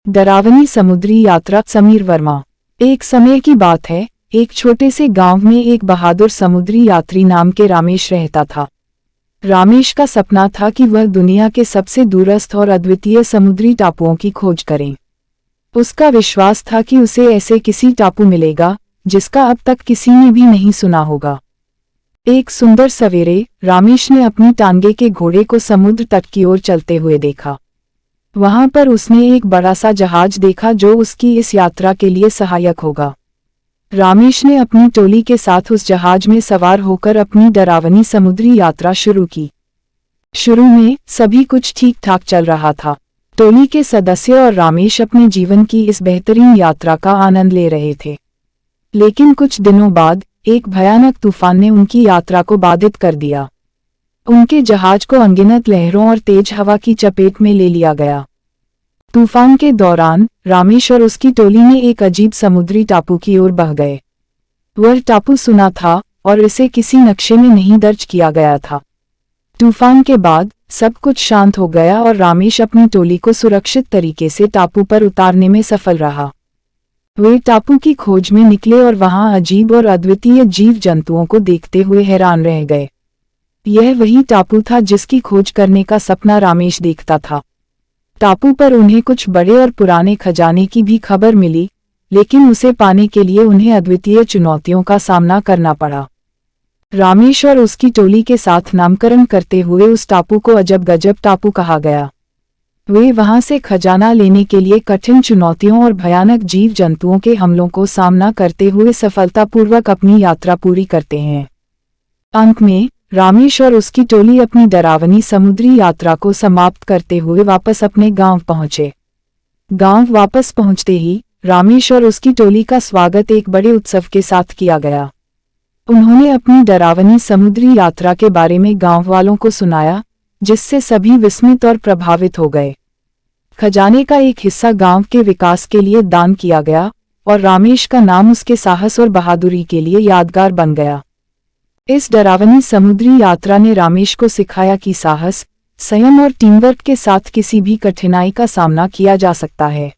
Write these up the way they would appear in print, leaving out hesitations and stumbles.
डरावनी समुद्री यात्रा। समीर वर्मा। एक समय की बात है, एक छोटे से गांव में एक बहादुर समुद्री यात्री नाम के रामेश रहता था। रामेश का सपना था कि वह दुनिया के सबसे दूरस्थ और अद्वितीय समुद्री टापुओं की खोज करे। उसका विश्वास था कि उसे ऐसे किसी टापू मिलेगा जिसका अब तक किसी ने भी नहीं सुना होगा। एक सुंदर सवेरे रामेश ने अपनी टांगे के घोड़े को समुद्र तट की ओर चलते हुए देखा। वहां पर उसने एक बड़ा सा जहाज देखा जो उसकी इस यात्रा के लिए सहायक होगा। रामेश ने अपनी टोली के साथ उस जहाज में सवार होकर अपनी डरावनी समुद्री यात्रा शुरू की। शुरू में सभी कुछ ठीक ठाक चल रहा था। टोली के सदस्य और रामेश अपने जीवन की इस बेहतरीन यात्रा का आनंद ले रहे थे। लेकिन कुछ दिनों बाद एक भयानक तूफान ने उनकी यात्रा को बाधित कर दिया। उनके जहाज को अनगिनत लहरों और तेज हवा की चपेट में ले लिया गया। तूफान के दौरान रामेश और उसकी टोली ने एक अजीब समुद्री टापू की ओर बह गए। वह टापू सुना था और इसे किसी नक्शे में नहीं दर्ज किया गया था। तूफान के बाद सब कुछ शांत हो गया और रामेश अपनी टोली को सुरक्षित तरीके से टापू पर उतारने में सफल रहा। वे टापू की खोज में निकले और वहां अजीब और अद्वितीय जीव जंतुओं को देखते हुए हैरान रह गए। यह वही टापू था जिसकी खोज करने का सपना रामेश देखता था। टापू पर उन्हें कुछ बड़े और पुराने खजाने की भी खबर मिली, लेकिन उसे पाने के लिए उन्हें अद्वितीय चुनौतियों का सामना करना पड़ा। रामेश और उसकी टोली के साथ नामकरण करते हुए उस टापू को अजब गजब टापू कहा गया। वे वहां से खजाना लेने के लिए कठिन चुनौतियों और भयानक जीव जंतुओं के हमलों को सामना करते हुए सफलतापूर्वक अपनी यात्रा पूरी करते हैं। अंत में रामेश और उसकी टोली अपनी डरावनी समुद्री यात्रा को समाप्त करते हुए वापस अपने गांव पहुंचे। गांव वापस पहुंचते ही रामेश और उसकी टोली का स्वागत एक बड़े उत्सव के साथ किया गया। उन्होंने अपनी डरावनी समुद्री यात्रा के बारे में गांव वालों को सुनाया, जिससे सभी विस्मित और प्रभावित हो गए। खजाने का एक हिस्सा गांव के विकास के लिए दान किया गया और रामेश का नाम उसके साहस और बहादुरी के लिए यादगार बन गया। इस डरावनी समुद्री यात्रा ने रामेश को सिखाया कि साहस, संयम और टीमवर्क के साथ किसी भी कठिनाई का सामना किया जा सकता है।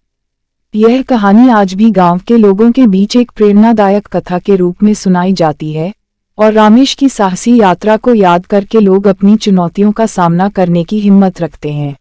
यह कहानी आज भी गांव के लोगों के बीच एक प्रेरणादायक कथा के रूप में सुनाई जाती है और रामेश की साहसी यात्रा को याद करके लोग अपनी चुनौतियों का सामना करने की हिम्मत रखते हैं।